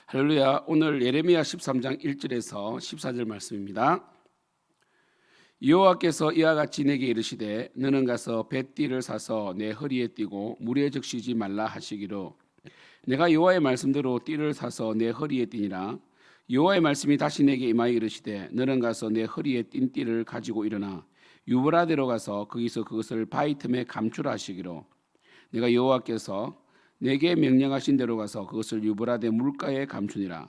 할렐루야. 오늘 예레미야 13장 1절에서 14절 말씀입니다. 여호와께서 이와 같이 내게 이르시되 너는 가서 뱃띠를 사서 내 허리에 띠고 물에 적시지 말라 하시기로 내가 여호와의 말씀대로 띠를 사서 내 허리에 띠니라. 여호와의 말씀이 다시 내게 임하여 이르시되 너는 가서 내 허리에 띈 띠를 가지고 일어나 유브라데로 가서 거기서 그것을 바위 틈에 감추라 하시기로 내가 여호와께서 내게 명령하신 대로 가서 그것을 유브라데 물가에 감추니라.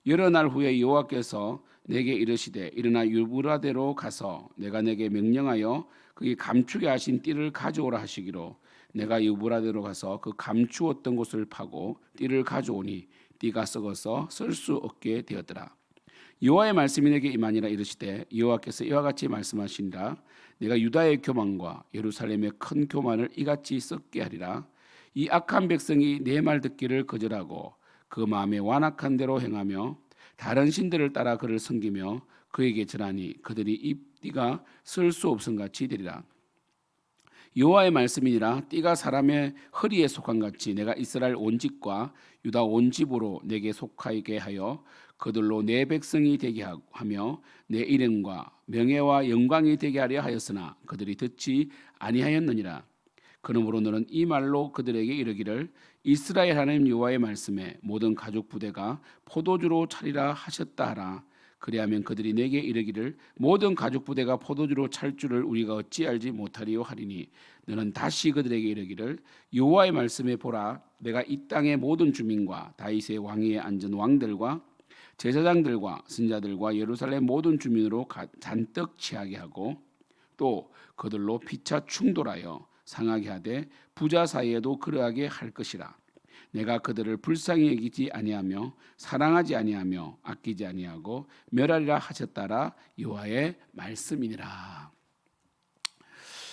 여러 날 후에 여호와께서 내게 이르시되 일어나 유브라데로 가서 내가 내게 명령하여 거기 감추게 하신 띠를 가져오라 하시기로 내가 유브라데로 가서 그 감추었던 곳을 파고 띠를 가져오니 띠가 썩어서 쓸 수 없게 되었더라. 여호와의 말씀이 내게 임하니라. 이르시되 여호와께서 이와 같이 말씀하시니라. 내가 유다의 교만과 예루살렘의 큰 교만을 이같이 썩게 하리라. 이 악한 백성이 내 말 듣기를 거절하고 그 마음에 완악한 대로 행하며 다른 신들을 따라 그를 섬기며 그에게 절하니 그들이 이 띠가 쓸 수 없음 같이 되리라. 여호와의 말씀이니라. 띠가 사람의 허리에 속한 같이 내가 이스라엘 온 집과 유다 온 집으로 내게 속하게 하여 그들로 내 백성이 되게 하며 내 이름과 명예와 영광이 되게 하려 하였으나 그들이 듣지 아니하였느니라. 그러므로 너는 이 말로 그들에게 이르기를 이스라엘 하나님 여호와의 말씀에 모든 가죽 부대가 포도주로 차리라 하셨다 하라. 그리하면 그들이 내게 이르기를 모든 가죽 부대가 포도주로 찰 줄을 우리가 어찌 알지 못하리요 하리니 너는 다시 그들에게 이르기를 여호와의 말씀에 보라. 내가 이 땅의 모든 주민과 다윗의 왕위에 앉은 왕들과 제사장들과 선지자들과 예루살렘 모든 주민으로 잔뜩 취하게 하고 또 그들로 피차 충돌하여 상하게 하되 부자 사이에도 그러하게 할 것이라. 내가 그들을 불쌍히 여기지 아니하며 사랑하지 아니하며 아끼지 아니하고 멸하리라 하셨다라. 여호와의 말씀이니라.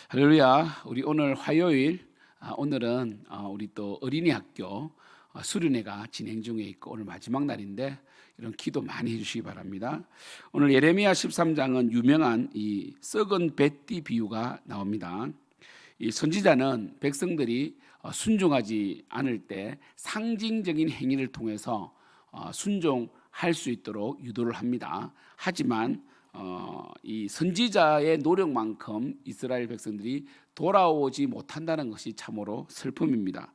할렐루야. 우리 오늘 화요일, 오늘은 우리 또 어린이 학교 수련회가 진행 중에 있고 오늘 마지막 날인데 이런 기도 많이 해주시기 바랍니다. 오늘 예레미야 13장은 유명한 이 썩은 뱃띠 비유가 나옵니다. 이 선지자는 백성들이 순종하지 않을 때 상징적인 행위를 통해서 순종할 수 있도록 유도를 합니다. 하지만 이 선지자의 노력만큼 이스라엘 백성들이 돌아오지 못한다는 것이 참으로 슬픔입니다.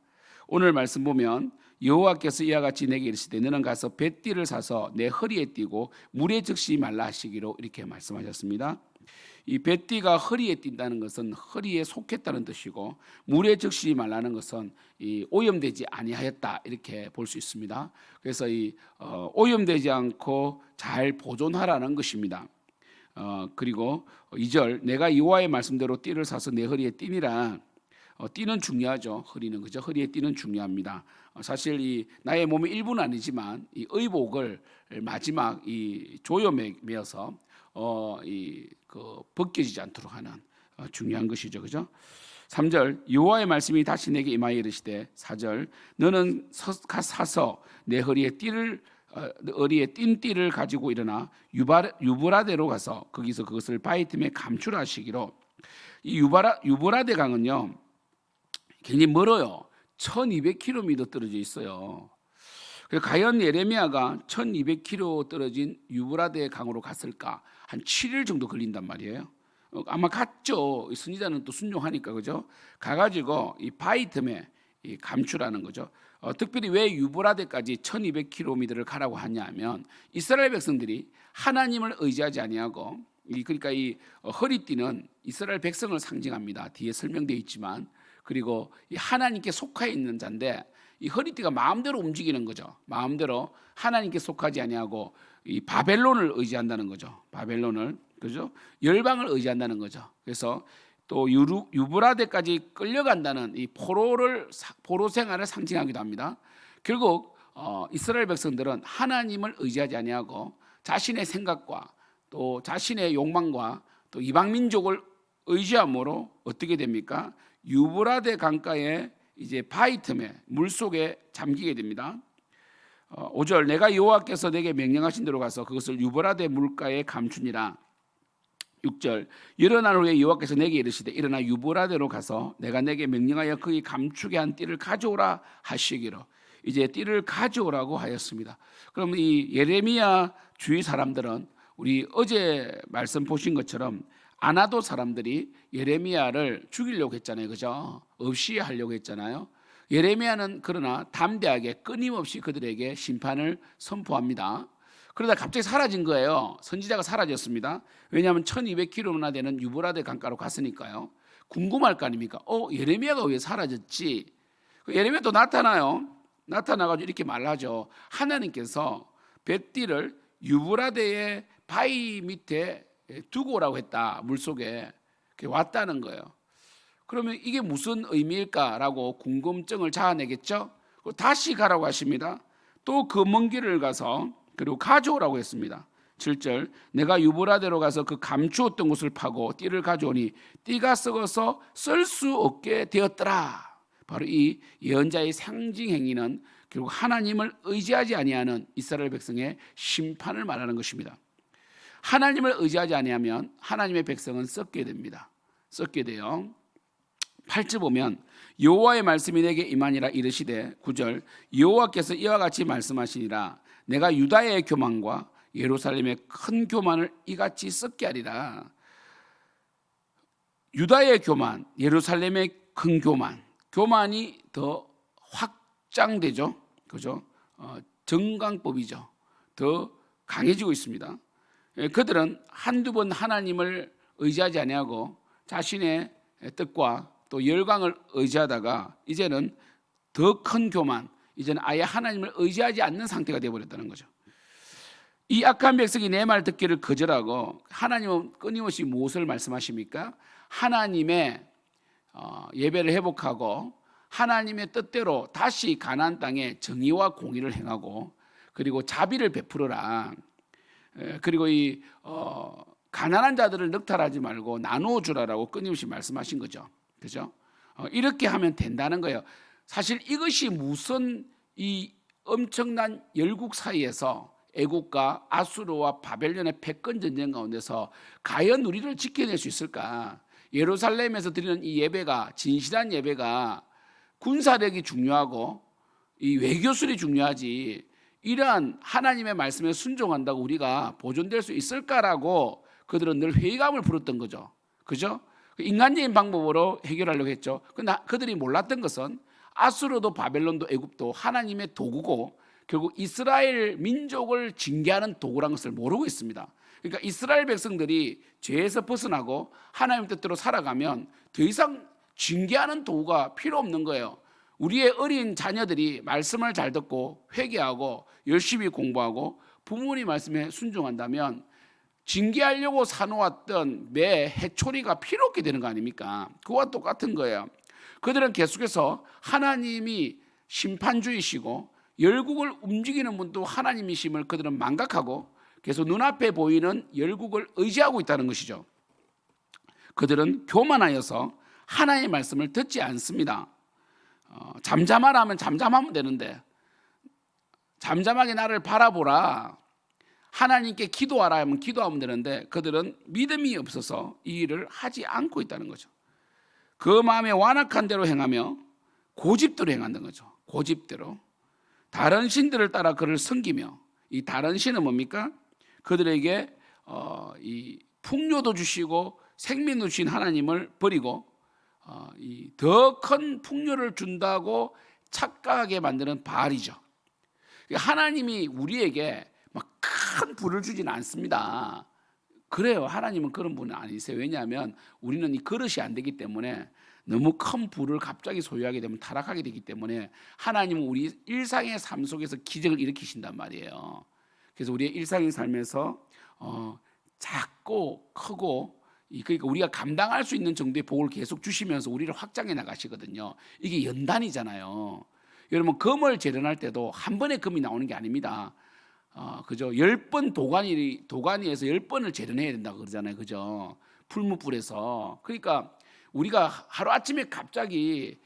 오늘 말씀 보면 여호와께서 이와 같이 내게 이르시되 너는 가서 뱃띠를 사서 내 허리에 띠고 물에 적시지 말라 하시기로 이렇게 말씀하셨습니다. 이 뱃띠가 허리에 띈다는 것은 허리에 속했다는 뜻이고 물에 적시지 말라는 것은 이 오염되지 아니하였다 이렇게 볼 수 있습니다. 그래서 이 오염되지 않고 잘 보존하라는 것입니다. 그리고 2절 내가 여호와의 말씀대로 띠를 사서 내 허리에 띠니라. 띠는 중요하죠. 허리는 그죠? 허리에 띠는 중요합니다. 사실 이 나의 몸의 일부는 아니지만 이 의복을 마지막 이 조염에 매어서 벗겨지지 않도록 하는 중요한 것이죠. 그죠? 3절 여호와의 말씀이 다시 내게 임하여 이르시되 4절 너는 사서 내 허리에 띈 띠를 가지고 일어나 유브라데로 가서 거기서 그것을 바위 틈에 감추라 하시기로. 이 유브라데 강은요 굉장히 멀어요. 1200km 떨어져 있어요. 과연 예레미야가 1200km 떨어진 유브라데 강으로 갔을까? 한 7일 정도 걸린단 말이에요. 아마 갔죠. 선지자는 또 순종하니까 그죠? 가가지고 이 바위 틈에 감추라는 거죠. 특별히 왜 유브라데까지 1200km를 가라고 하냐면 이스라엘 백성들이 하나님을 의지하지 아니하고 그러니까 이 허리띠는 이스라엘 백성을 상징합니다. 뒤에 설명되어 있지만 그리고 이 하나님께 속해 있는 자인데 이 허리띠가 마음대로 움직이는 거죠. 마음대로 하나님께 속하지 아니하고 이 바벨론을 의지한다는 거죠. 바벨론을 그죠? 열방을 의지한다는 거죠. 그래서 또 유브라데까지 끌려간다는 이 포로 생활을 상징하기도 합니다. 결국 이스라엘 백성들은 하나님을 의지하지 아니하고 자신의 생각과 또 자신의 욕망과 또 이방 민족을 의지함으로 어떻게 됩니까? 유브라데 강가에 이제 바위 틈에 물 속에 잠기게 됩니다. 5절 내가 여호와께서 내게 명령하신 대로 가서 그것을 유브라데 물가에 감추니라. 6절 여러 날 후에 여호와께서 내게 이르시되 일어나 유브라데로 가서 내가 내게 명령하여 거기 감추게 한 띠를 가져오라 하시기로. 이제 띠를 가져오라고 하였습니다. 그럼 이 예레미야 주위 사람들은 우리 어제 말씀 보신 것처럼 아나도 사람들이 예레미야를 죽이려고 했잖아요. 그죠? 없이 하려고 했잖아요. 예레미야는 그러나 담대하게 끊임없이 그들에게 심판을 선포합니다. 그러다 갑자기 사라진 거예요. 선지자가 사라졌습니다. 왜냐하면 1200km나 되는 유브라데 강가로 갔으니까요. 궁금할 거 아닙니까? 예레미야가 왜 사라졌지? 예레미야도 나타나요. 나타나가지고 이렇게 말하죠. 하나님께서 뱃띠를 유브라데의 바위 밑에 두고 오라고 했다. 물속에 왔다는 거예요. 그러면 이게 무슨 의미일까라고 궁금증을 자아내겠죠. 다시 가라고 하십니다. 또 그 먼 길을 가서 그리고 가져오라고 했습니다. 7절 내가 유브라데로 가서 그 감추었던 곳을 파고 띠를 가져오니 띠가 썩어서 쓸 수 없게 되었더라. 바로 이 예언자의 상징 행위는 결국 하나님을 의지하지 아니하는 이스라엘 백성의 심판을 말하는 것입니다. 하나님을 의지하지 아니하면 하나님의 백성은 썩게 됩니다. 썩게 돼요. 8절 보면 여호와의 말씀이 내게 임하니라 이르시되 9절 여호와께서 이와 같이 말씀하시니라 내가 유다의 교만과 예루살렘의 큰 교만을 이같이 썩게 하리라. 유다의 교만, 예루살렘의 큰 교만, 교만이 더 확장되죠. 그죠? 정강법이죠. 더 강해지고 있습니다. 그들은 한두 번 하나님을 의지하지 아니하고 자신의 뜻과 또 열광을 의지하다가 이제는 더 큰 교만, 이제는 아예 하나님을 의지하지 않는 상태가 되어버렸다는 거죠. 이 악한 백성이 내 말 듣기를 거절하고 하나님은 끊임없이 무엇을 말씀하십니까? 하나님의 예배를 회복하고 하나님의 뜻대로 다시 가나안 땅에 정의와 공의를 행하고 그리고 자비를 베풀어라. 그리고 이 가난한 자들을 넉탈하지 말고 나누어 주라라고 끊임없이 말씀하신 거죠. 그죠? 이렇게 하면 된다는 거예요. 사실 이것이 무슨 이 엄청난 열국 사이에서 애국과 아수르와 바벨론의 패권 전쟁 가운데서 과연 우리를 지켜낼 수 있을까? 예루살렘에서 드리는 이 예배가 진실한 예배가 군사력이 중요하고 이 외교술이 중요하지 이러한 하나님의 말씀에 순종한다고 우리가 보존될 수 있을까라고 그들은 늘 회의감을 부렸던 거죠. 그죠? 인간적인 방법으로 해결하려고 했죠. 그런데 그들이 몰랐던 것은 아수르도 바벨론도 애굽도 하나님의 도구고 결국 이스라엘 민족을 징계하는 도구란 것을 모르고 있습니다. 그러니까 이스라엘 백성들이 죄에서 벗어나고 하나님 뜻대로 살아가면 더 이상 징계하는 도구가 필요 없는 거예요. 우리의 어린 자녀들이 말씀을 잘 듣고 회개하고 열심히 공부하고 부모님 말씀에 순종한다면 징계하려고 사놓았던 매 해초리가 필요 없게 되는 거 아닙니까? 그와 똑같은 거예요. 그들은 계속해서 하나님이 심판주이시고 열국을 움직이는 분도 하나님이심을 그들은 망각하고 계속 눈앞에 보이는 열국을 의지하고 있다는 것이죠. 그들은 교만하여서 하나님의 말씀을 듣지 않습니다. 잠잠하라 하면 잠잠하면 되는데 잠잠하게 나를 바라보라 하나님께 기도하라 하면 기도하면 되는데 그들은 믿음이 없어서 이 일을 하지 않고 있다는 거죠. 그 마음에 완악한 대로 행하며 고집대로 행한다는 거죠. 고집대로 다른 신들을 따라 그를 섬기며 이 다른 신은 뭡니까? 그들에게 이 풍요도 주시고 생명도 주신 하나님을 버리고 이 더 큰 풍요를 준다고 착각하게 만드는 바알이죠. 하나님이 우리에게 막 큰 부를 주지는 않습니다. 그래요. 하나님은 그런 분은 아니세요. 왜냐하면 우리는 이 그릇이 안 되기 때문에 너무 큰 부를 갑자기 소유하게 되면 타락하게 되기 때문에 하나님은 우리 일상의 삶 속에서 기적을 일으키신단 말이에요. 그래서 우리의 일상의 삶에서 작고 크고 그러니까 우리가 감당할 수 있는 정도의 복을 계속 주시면서 우리를 확장해 나가시거든요. 이게 연단이잖아요. 여러분 금을 재련할 때도 한 번에 금이 나오는 게 아닙니다. 그죠? 10번 도가니에서 10번을 재련해야 된다고 그러잖아요. 그죠? 풀무불에서. 그러니까 우리가 하루아침에 갑자기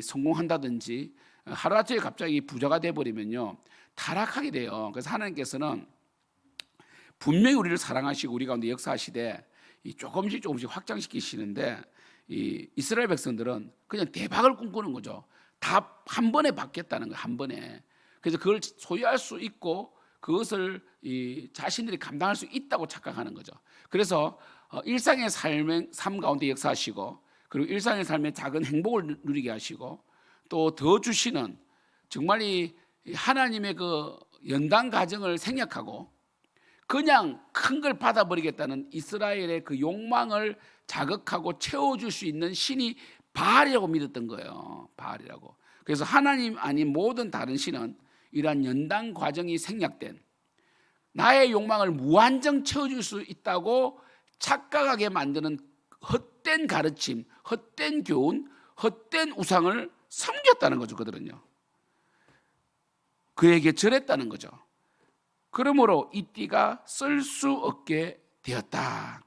성공한다든지 하루아침에 갑자기 부자가 돼버리면요 타락하게 돼요. 그래서 하나님께서는 분명히 우리를 사랑하시고 우리 가운데 역사하시되 조금씩 확장시키시는데 이 이스라엘 백성들은 그냥 대박을 꿈꾸는 거죠. 다 한 번에 받겠다는 거예요. 한 번에. 그래서 그걸 소유할 수 있고 그것을 자신들이 감당할 수 있다고 착각하는 거죠. 그래서 일상의 삶 가운데 역사하시고, 그리고 일상의 삶의 작은 행복을 누리게 하시고, 또 더 주시는 정말 이 하나님의 그 연단 가정을 생략하고 그냥 큰 걸 받아버리겠다는 이스라엘의 그 욕망을 자극하고 채워줄 수 있는 신이 바알이라고 믿었던 거예요. 바알이라고. 그래서 하나님 아닌 모든 다른 신은 이러한 연단 과정이 생략된, 나의 욕망을 무한정 채워줄 수 있다고 착각하게 만드는 헛된 가르침, 헛된 교훈, 헛된 우상을 섬겼다는 거죠. 그들은요. 그에게 절했다는 거죠. 그러므로 이 띠가 쓸 수 없게 되었다.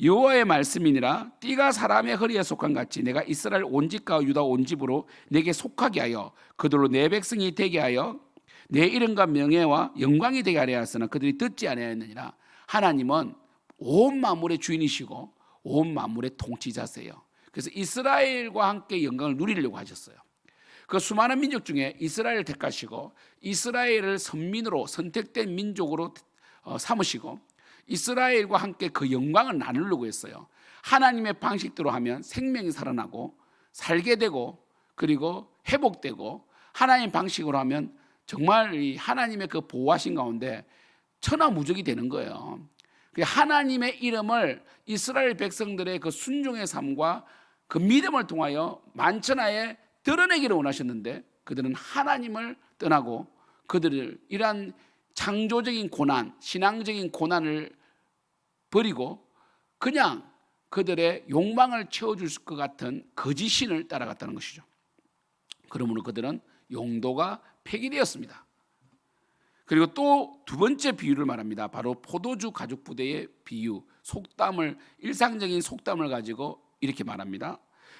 여호와의 말씀이니라. 띠가 사람의 허리에 속한 같이 내가 이스라엘 온 집과 유다 온 집으로 내게 속하게 하여 그들로 내 백성이 되게 하여 내 이름과 명예와 영광이 되게 하려 하였으나 그들이 듣지 아니하였느니라. 하나님은 온 만물의 주인이시고 온 만물의 통치자세요. 그래서 이스라엘과 함께 영광을 누리려고 하셨어요. 그 수많은 민족 중에 이스라엘을 택하시고 이스라엘을 선민으로 선택된 민족으로 삼으시고 이스라엘과 함께 그 영광을 나누려고 했어요. 하나님의 방식대로 하면 생명이 살아나고 살게 되고 그리고 회복되고, 하나님 방식으로 하면 정말 이 하나님의 그 보호하신 가운데 천하무적이 되는 거예요. 하나님의 이름을 이스라엘 백성들의 그 순종의 삶과 그 믿음을 통하여 만천하에 드러내기를 원하셨는데 그들은 하나님을 떠나고 그들을 이러한 창조적인 고난, 신앙적인 고난을 버리고 그냥 그들의 욕망을 채워줄 것 같은 거짓신을 따라갔다는 것이죠. 그러므로 그들은 용도가 폐기되었습니다. 그리고 또 두 번째 비유를 말합니다. 바로 포도주 가죽 부대의 비유, 속담을, 일상적인 속담을 가지고 이렇게 말합니다.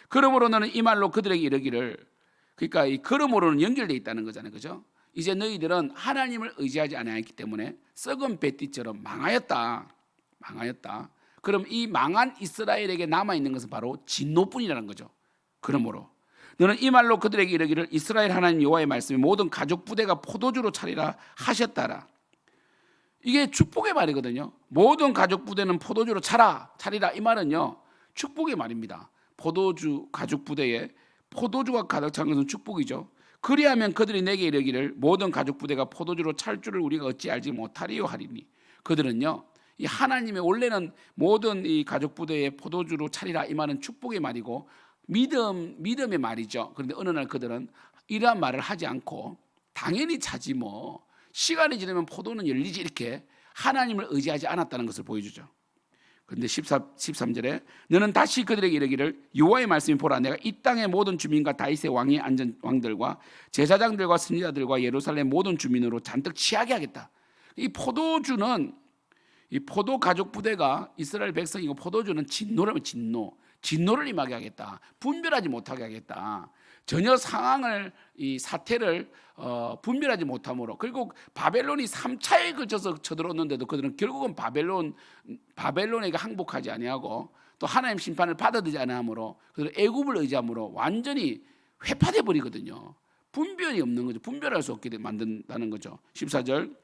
그러므로 너는 이 말로 그들에게 이르기를, 그러니까 이 그러므로는 연결되어 있다는 거잖아요. 그죠? 이제 너희들은 하나님을 의지하지 않았기 때문에 썩은 뱃띠처럼 망하였다. 그럼 이 망한 이스라엘에게 남아있는 것은 바로 진노뿐이라는 거죠. 그러므로 너는 이 말로 그들에게 이르기를 이스라엘 하나님 여호와의 말씀이 모든 가죽 부대가 포도주로 차리라 하셨다라. 이게 축복의 말이거든요. 모든 가죽 부대는 포도주로 차리라. 이 말은요 축복의 말입니다. 포도주 가죽 부대에 포도주가 가득 찬 것은 축복이죠. 그리하면 그들이 내게 이르기를 모든 가죽 부대가 포도주로 찰 줄을 우리가 어찌 알지 못하리요 하리니. 그들은요 이 하나님의 원래는 모든 이 가죽 부대에 포도주로 차리라 이 말은 축복의 말이고 믿음의 말이죠. 그런데 어느 날 그들은 이러한 말을 하지 않고 당연히 차지 뭐 시간이 지나면 포도는 열리지 이렇게 하나님을 의지하지 않았다는 것을 보여주죠. 그런데 13절에 너는 다시 그들에게 이르기를 여호와의 말씀이 보라 내가 이 땅의 모든 주민과 다윗의 왕이 앉은 왕들과 제사장들과 선지자들과 예루살렘 모든 주민으로 잔뜩 취하게 하겠다. 이 포도주는 이 포도 가죽 부대가 이스라엘 백성이고 포도주는 진노라면 진노를 임하게 하겠다. 분별하지 못하게 하겠다. 전혀 상황을 이 사태를 분별하지 못함으로, 그리고 바벨론이 3차에 걸쳐서 쳐들어오는데도 그들은 결국은 바벨론에게 항복하지 아니하고 또 하나님 심판을 받아들이지 아니하므로 그들은 애굽을 의지함으로 완전히 회파돼 버리거든요. 분별이 없는 거죠. 분별할 수 없게 만든다는 거죠. 14절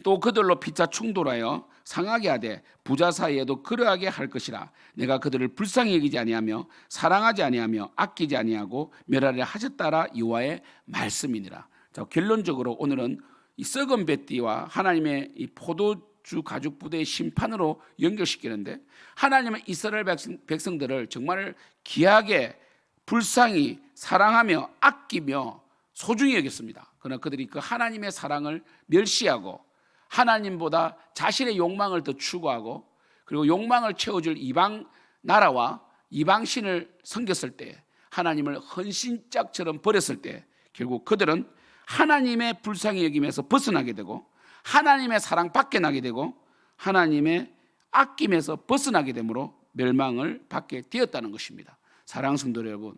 또 그들로 피차 충돌하여 상하게 하되 부자 사이에도 그러하게 할 것이라. 내가 그들을 불쌍히 여기지 아니하며 사랑하지 아니하며 아끼지 아니하고 멸하려 하셨다라 여호와의 말씀이니라. 자, 결론적으로 오늘은 이 썩은 뱃띠와 하나님의 이 포도주 가죽 부대의 심판으로 연결시키는데, 하나님은 이스라엘 백성들을 정말 귀하게 불쌍히 사랑하며 아끼며 소중히 여겼습니다. 그러나 그들이 그 하나님의 사랑을 멸시하고 하나님보다 자신의 욕망을 더 추구하고 그리고 욕망을 채워줄 이방 나라와 이방신을 섬겼을 때, 하나님을 헌신짝처럼 버렸을 때 결국 그들은 하나님의 불쌍히 여김에서 벗어나게 되고 하나님의 사랑 밖에 나게 되고 하나님의 아낌에서 벗어나게 되므로 멸망을 받게 되었다는 것입니다. 사랑하는 성도 여러분,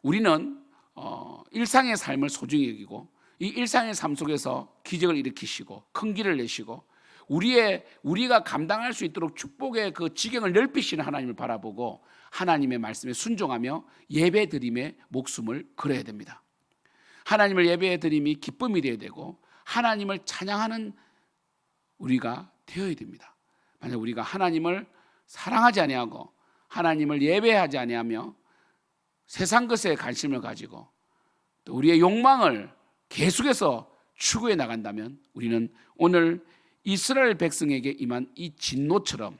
우리는 일상의 삶을 소중히 여기고 이 일상의 삶 속에서 기적을 일으키시고 큰 길을 내시고 우리가 감당할 수 있도록 축복의 그 지경을 넓히시는 하나님을 바라보고 하나님의 말씀에 순종하며 예배드림에 목숨을 걸어야 됩니다. 하나님을 예배드림이 기쁨이 되어야 되고 하나님을 찬양하는 우리가 되어야 됩니다. 만약 우리가 하나님을 사랑하지 아니하고 하나님을 예배하지 아니하며 세상 것에 관심을 가지고 또 우리의 욕망을 계속해서 추구해 나간다면 우리는 오늘 이스라엘 백성에게 임한 이 진노처럼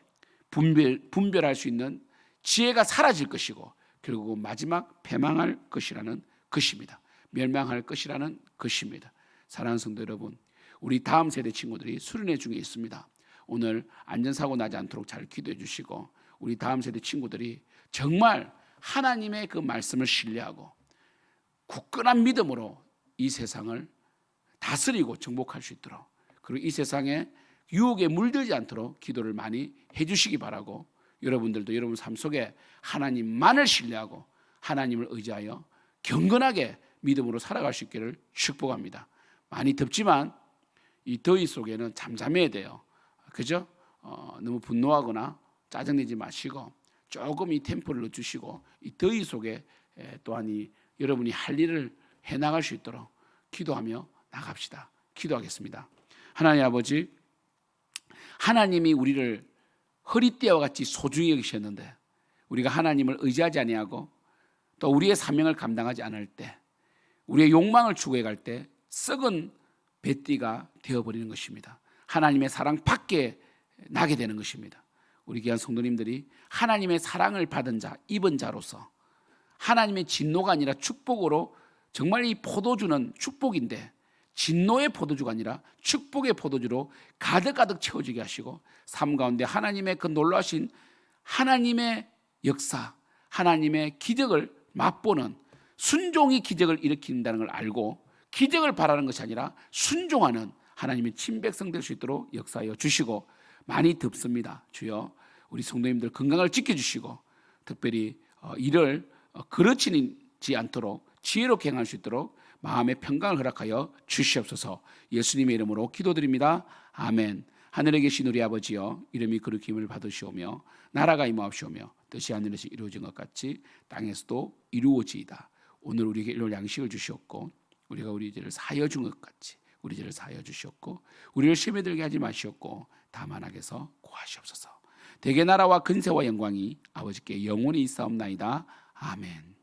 분별할 수 있는 지혜가 사라질 것이고 결국 마지막 패망할 것이라는 것입니다. 멸망할 것이라는 것입니다. 사랑하는 성도 여러분, 우리 다음 세대 친구들이 수련회 중에 있습니다. 오늘 안전사고 나지 않도록 잘 기도해 주시고 우리 다음 세대 친구들이 정말 하나님의 그 말씀을 신뢰하고 굳건한 믿음으로 이 세상을 다스리고 정복할 수 있도록, 그리고 이 세상에 유혹에 물들지 않도록 기도를 많이 해주시기 바라고, 여러분들도 여러분 삶 속에 하나님만을 신뢰하고 하나님을 의지하여 경건하게 믿음으로 살아갈 수 있기를 축복합니다. 많이 덥지만 이 더위 속에는 잠잠해야 돼요. 그죠? 너무 분노하거나 짜증내지 마시고 조금 이 템포를 늦추시고 이 더위 속에 또한 여러분이 할 일을 해나갈 수 있도록 기도하며 나갑시다. 기도하겠습니다. 하나님 아버지, 하나님이 우리를 허리띠와 같이 소중히 여기셨는데 우리가 하나님을 의지하지 아니하고 또 우리의 사명을 감당하지 않을 때, 우리의 욕망을 추구해 갈 때 썩은 배띠가 되어버리는 것입니다. 하나님의 사랑 밖에 나게 되는 것입니다. 우리 귀한 성도님들이 하나님의 사랑을 받은 자, 입은 자로서 하나님의 진노가 아니라 축복으로, 정말 이 포도주는 축복인데 진노의 포도주가 아니라 축복의 포도주로 가득가득 채워지게 하시고 삶 가운데 하나님의 그 놀라우신 하나님의 역사, 하나님의 기적을 맛보는, 순종이 기적을 일으킨다는 걸 알고 기적을 바라는 것이 아니라 순종하는 하나님의 친백성 될 수 있도록 역사하여 주시고, 많이 덥습니다. 주여, 우리 성도님들 건강을 지켜주시고 특별히 일을 그르치지 않도록 지혜롭게 행할 수 있도록 마음의 평강을 허락하여 주시옵소서. 예수님의 이름으로 기도드립니다. 아멘. 하늘에 계신 우리 아버지여, 이름이 거룩히 힘을 받으시오며 나라가 임하옵시오며 뜻이 하늘에서 이루어진 것 같이 땅에서도 이루어지이다. 오늘 우리에게 일용할 양식을 주시옵고 우리가 우리 죄를 사하여 준 것 같이 우리 죄를 사하여 주시옵고 우리를 시험에 들게 하지 마시옵고 다만 악에서 구하시옵소서. 대개 나라와 근세와 영광이 아버지께 영원히 있사옵나이다. 아멘.